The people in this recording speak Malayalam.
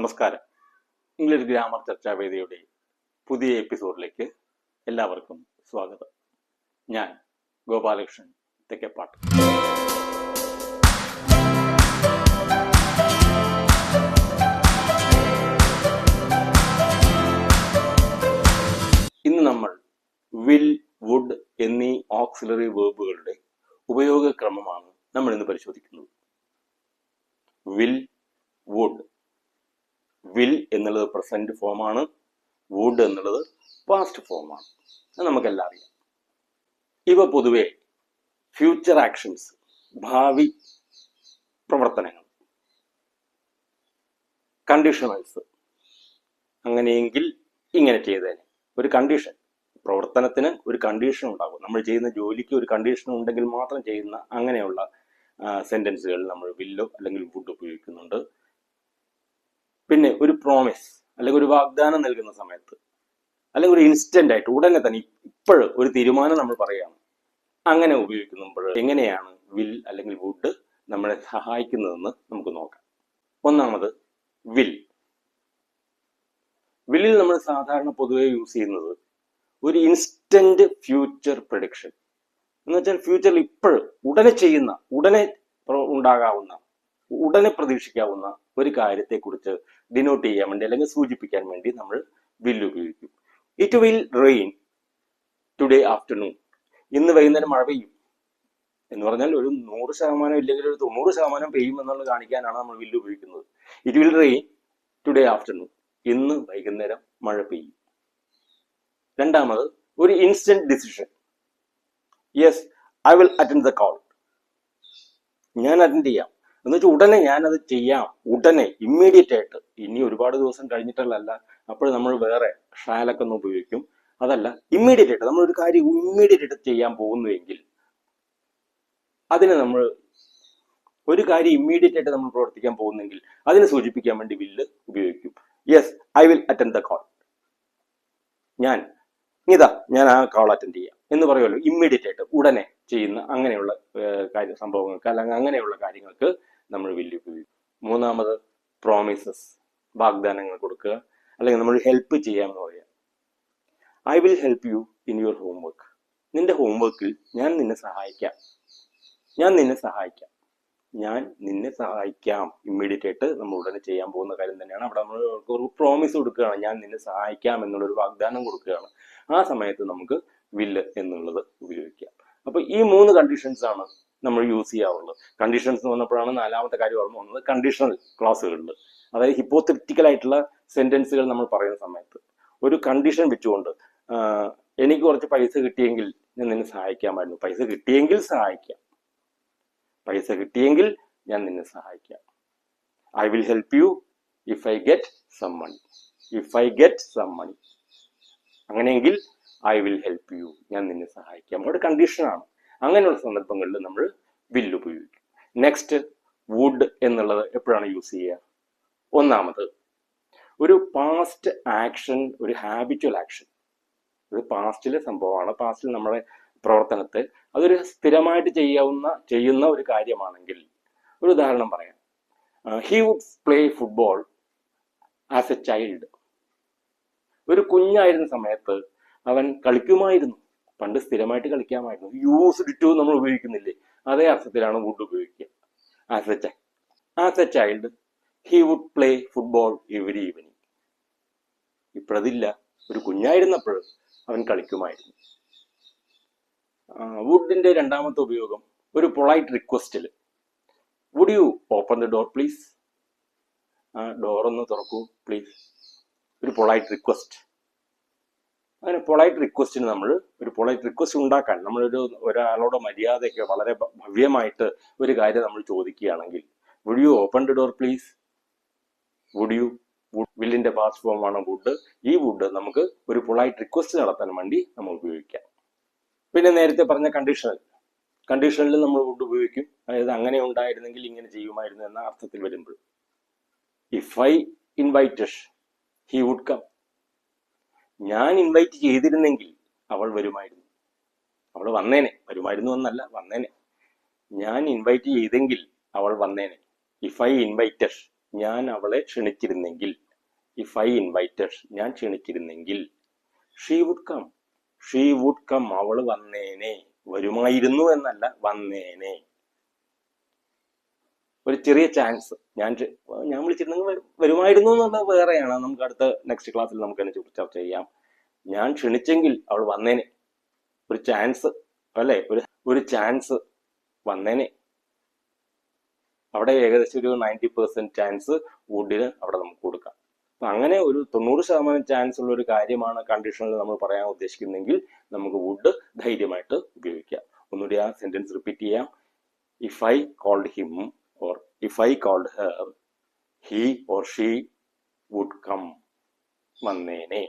നമസ്കാരം. ഇംഗ്ലീഷ് ഗ്രാമർ ചർച്ചാവേദിയുടെ പുതിയ എപ്പിസോഡിലേക്ക് എല്ലാവർക്കും സ്വാഗതം. ഞാൻ ഗോപാലകൃഷ്ണൻ തെക്കേപ്പാട്ട്. ഇന്ന് നമ്മൾ വിൽ, വുഡ് എന്നീ ഓക്സിലറി വേർബുകളുടെ ഉപയോഗക്രമമാണ് നമ്മൾ ഇന്ന് പരിശോധിക്കുന്നത്. Will, would. വിൽ എന്നുള്ളത് പ്രസന്റ് ഫോമാണ്, വുഡ് എന്നുള്ളത് പാസ്റ്റ് ഫോമാണ്. അത് നമുക്കെല്ലാം അറിയാം. ഇവ പൊതുവെ ഫ്യൂച്ചർ ആക്ഷൻസ്, ഭാവി പ്രവർത്തനങ്ങൾ, കണ്ടീഷണൽസ്. അങ്ങനെയെങ്കിൽ ഇങ്ങനെ ചെയ്തേനെ. ഒരു കണ്ടീഷൻ, പ്രവർത്തനത്തിന് ഒരു കണ്ടീഷൻ ഉണ്ടാകും. നമ്മൾ ചെയ്യുന്ന ജോലിക്ക് ഒരു കണ്ടീഷൻ ഉണ്ടെങ്കിൽ മാത്രം ചെയ്യുന്ന അങ്ങനെയുള്ള സെന്റൻസുകൾ നമ്മൾ വില്ലോ അല്ലെങ്കിൽ വുഡ് ഉപയോഗിക്കുന്നുണ്ട്. പിന്നെ ഒരു പ്രോമിസ് അല്ലെങ്കിൽ ഒരു വാഗ്ദാനം നൽകുന്ന സമയത്ത്, അല്ലെങ്കിൽ ഒരു ഇൻസ്റ്റന്റ് ആയിട്ട് ഉടനെ തന്നെ ഇപ്പോഴും ഒരു തീരുമാനം നമ്മൾ പറയുകയാണ്, അങ്ങനെ ഉപയോഗിക്കുമ്പോൾ എങ്ങനെയാണ് വിൽ അല്ലെങ്കിൽ വുഡ് നമ്മളെ സഹായിക്കുന്നതെന്ന് നമുക്ക് നോക്കാം. ഒന്നാമത് വിൽ. വില്ലിൽ നമ്മൾ സാധാരണ പൊതുവെ യൂസ് ചെയ്യുന്നത് ഒരു ഇൻസ്റ്റന്റ് ഫ്യൂച്ചർ പ്രഡിക്ഷൻ എന്ന് വെച്ചാൽ ഫ്യൂച്ചറിൽ ഇപ്പോഴും ഉടനെ ചെയ്യുന്ന, ഉടനെ ഉണ്ടാകാവുന്ന, ഉടനെ പ്രതീക്ഷിക്കാവുന്ന ഒരു കാര്യത്തെക്കുറിച്ച് ഡിനോട്ട് ചെയ്യാൻ വേണ്ടി അല്ലെങ്കിൽ സൂചിപ്പിക്കാൻ വേണ്ടി നമ്മൾ വിൽ ഉപയോഗിക്കും. It will rain today afternoon. ഇന്ന് വൈകുന്നേരം മഴ പെയ്യും എന്ന് പറഞ്ഞാൽ ഒരു 100% ഇല്ലെങ്കിൽ ഒരു 90% പെയ്യും എന്നുള്ളത് കാണിക്കാനാണ് നമ്മൾ വില്ല് ഉപയോഗിക്കുന്നത്. It will rain today afternoon. ഇന്ന് വൈകുന്നേരം മഴ പെയ്യും. രണ്ടാമത് ഒരു instant decision. Yes, I will attend the call. ഞാൻ അറ്റൻഡ് ചെയ്യാം എന്ന് വെച്ചാൽ ഉടനെ ഞാനത് ചെയ്യാം, ഉടനെ ഇമ്മീഡിയറ്റ് ആയിട്ട്. ഇനി ഒരുപാട് ദിവസം കഴിഞ്ഞിട്ടുള്ളതല്ല, അപ്പോൾ നമ്മൾ വേറെ ഷാലൊക്കെ ഒന്ന് ഉപയോഗിക്കും. അതല്ല, ഇമ്മീഡിയറ്റ് ആയിട്ട് നമ്മൾ ഒരു കാര്യം ഇമ്മീഡിയറ്റ് ആയിട്ട് ചെയ്യാൻ പോകുന്നുവെങ്കിൽ അതിനെ നമ്മൾ ഒരു കാര്യം ഇമ്മീഡിയറ്റ് ആയിട്ട് നമ്മൾ പ്രവർത്തിക്കാൻ പോകുന്നെങ്കിൽ അതിനെ സൂചിപ്പിക്കാൻ വേണ്ടി വില്ല് ഉപയോഗിക്കും. Yes, I will attend the call. ഞാൻ ആ കോൾ അറ്റൻഡ് ചെയ്യാം എന്ന് പറയുമല്ലോ. ഇമ്മീഡിയറ്റ് ആയിട്ട് ഉടനെ ചെയ്യുന്ന അങ്ങനെയുള്ള സംഭവങ്ങൾക്ക് അല്ലെങ്കിൽ അങ്ങനെയുള്ള കാര്യങ്ങൾക്ക് നമ്മൾ വില്ല് ഉപയോഗിക്കും. മൂന്നാമത് പ്രോമിസസ്, വാഗ്ദാനങ്ങൾ കൊടുക്കുക അല്ലെങ്കിൽ നമ്മൾ ഹെൽപ്പ് ചെയ്യാമെന്ന് പറയാം. I will help you in your homework. നിന്റെ ഹോംവർക്കിൽ ഞാൻ നിന്നെ സഹായിക്കാം. ഇമ്മീഡിയറ്റ് ആയിട്ട് നമ്മൾ ഉടനെ ചെയ്യാൻ പോകുന്ന കാര്യം തന്നെയാണ്. അവിടെ നമ്മൾ ഒരു പ്രോമിസ് കൊടുക്കുകയാണ്, ഞാൻ നിന്നെ സഹായിക്കാം എന്നുള്ളൊരു വാഗ്ദാനം കൊടുക്കുകയാണ്. ആ സമയത്ത് നമുക്ക് വില്ല് എന്നുള്ളത് ഉപയോഗിക്കാം. അപ്പൊ ഈ 3 കണ്ടീഷൻസ് ആണ് നമ്മൾ യൂസ് ചെയ്യാറുള്ളത്. കണ്ടീഷൻസ് എന്ന് പറഞ്ഞപ്പോഴാണ് നാലാമത്തെ കാര്യം ഓർമ്മ വന്നത്. കണ്ടീഷണൽ ക്ലോസുകളിൽ, അതായത് ഹിപ്പോത്തറ്റിക്കൽ ആയിട്ടുള്ള സെന്റൻസുകൾ നമ്മൾ പറയുന്ന സമയത്ത് ഒരു കണ്ടീഷൻ വെച്ചുകൊണ്ട്, എനിക്ക് കുറച്ച് പൈസ കിട്ടിയെങ്കിൽ ഞാൻ നിന്നെ സഹായിക്കാമായിരുന്നു. പൈസ കിട്ടിയെങ്കിൽ ഞാൻ നിന്നെ സഹായിക്കാം. I will help you if I get some money. അങ്ങനെയെങ്കിൽ ഐ വിൽ ഹെൽപ്പ് യു, ഞാൻ നിന്നെ സഹായിക്കാം. ഒരു കണ്ടീഷനാണ്. അങ്ങനെയുള്ള സന്ദർഭങ്ങളിൽ നമ്മൾ വില്ല് ഉപയോഗിക്കും. നെക്സ്റ്റ്, വുഡ് എന്നുള്ളത് എപ്പോഴാണ് യൂസ് ചെയ്യുക? ഒന്നാമത് ഒരു പാസ്റ്റ് ആക്ഷൻ, ഒരു ഹാബിച്വൽ ആക്ഷൻ. ഇത് പാസ്റ്റിലെ സംഭവമാണ്. പാസ്റ്റിൽ നമ്മുടെ പ്രവർത്തനത്തെ അതൊരു സ്ഥിരമായിട്ട് ചെയ്യുന്ന ഒരു കാര്യമാണെങ്കിൽ, ഒരു ഉദാഹരണം പറയാം. He would play football as a child. ഒരു കുഞ്ഞായിരുന്ന സമയത്ത് അവൻ കളിക്കുമായിരുന്നു. പണ്ട് സ്ഥിരമായിട്ട് കളിക്കാമായിരുന്നു. യൂസ്ഡ് ടു നമ്മൾ ഉപയോഗിക്കുന്നില്ലേ, അതേ അർത്ഥത്തിലാണ് വുഡ് ഉപയോഗിക്കുക. As a child he would play football every evening. ഇപ്പോഴതില്ല, ഒരു കുഞ്ഞായിരുന്നപ്പോൾ അവൻ കളിക്കുമായിരുന്നു. വുഡിന്റെ രണ്ടാമത്തെ ഉപയോഗം ഒരു പൊളൈറ്റ് റിക്വസ്റ്റിൽ. Would you open the door please? Door ഒന്ന് തുറക്കൂ പ്ലീസ്. ഒരു പൊളൈറ്റ് റിക്വസ്റ്റ്. അങ്ങനെ പൊളൈറ്റ് റിക്വസ്റ്റിന് നമ്മൾ ഒരു പൊളൈറ്റ് റിക്വസ്റ്റ് ഉണ്ടാക്കാൻ ഒരാളോട് മര്യാദയ്ക്ക് വളരെ ഭവ്യമായിട്ട് ഒരു കാര്യം നമ്മൾ ചോദിക്കുകയാണെങ്കിൽ, would you open the door please? വില്ലിന്റെ പാസ്റ്റ് ഫോമാണ് വുഡ്. ഈ വുഡ് നമുക്ക് ഒരു പൊളൈറ്റ് റിക്വസ്റ്റ് നടത്താൻ വേണ്ടി നമ്മൾ ഉപയോഗിക്കാം. പിന്നെ നേരത്തെ പറഞ്ഞ കണ്ടീഷണലിൽ നമ്മൾ വുഡ് ഉപയോഗിക്കും. അതായത് അങ്ങനെ ഉണ്ടായിരുന്നെങ്കിൽ ഇങ്ങനെ ചെയ്യുമായിരുന്നു എന്ന അർത്ഥത്തിൽ വരുമ്പോൾ. If I invited he would come. ഞാൻ ഇൻവൈറ്റ് ചെയ്തിരുന്നെങ്കിൽ അവൾ വരുമായിരുന്നു. അവൾ വന്നേനെ. വരുമായിരുന്നു എന്നല്ല, വന്നേനെ. ഞാൻ ഇൻവൈറ്റ് ചെയ്തെങ്കിൽ അവൾ വന്നേനെ. ഇഫ് ഐ ഇൻവൈറ്റഡ് ഞാൻ അവളെ ക്ഷണിച്ചിരുന്നെങ്കിൽ, ഇഫ് ഐ ഇൻവൈറ്റഡ്, ഞാൻ ക്ഷണിച്ചിരുന്നെങ്കിൽ, she would come, she would come, അവള് വന്നേനെ, വരുമായിരുന്നു എന്നല്ല, വന്നേനെ. ഒരു ചെറിയ ചാൻസ്, ഞാൻ വിളിച്ചിരുന്നെങ്കിൽ വരുമായിരുന്നു എന്നുള്ളത് വേറെയാണ്, നമുക്ക് അടുത്ത നെക്സ്റ്റ് ക്ലാസ്സിൽ നമുക്ക് അതിനെ ചർച്ച ചെയ്യാം. ഞാൻ ക്ഷണിച്ചെങ്കിൽ അവൾ വന്നേനെ, ഒരു ചാൻസ് അല്ലെ, ഒരു ചാൻസ്, വന്നേനെ. അവിടെ ഏകദേശം ഒരു 90% ചാൻസ് വുഡിന് അവിടെ നമുക്ക് കൊടുക്കാം. അപ്പൊ അങ്ങനെ ഒരു 90% ചാൻസ് ഉള്ള ഒരു കാര്യമാണ് കണ്ടീഷണൽ നമ്മൾ പറയാൻ ഉദ്ദേശിക്കുന്നെങ്കിൽ നമുക്ക് വുഡ് ധൈര്യമായിട്ട് ഉപയോഗിക്കാം. ഒന്നുകൂടി ആ സെന്റൻസ് റിപ്പീറ്റ് ചെയ്യാം. If I called him or if I called her, he or she would come. വന്നേനെ.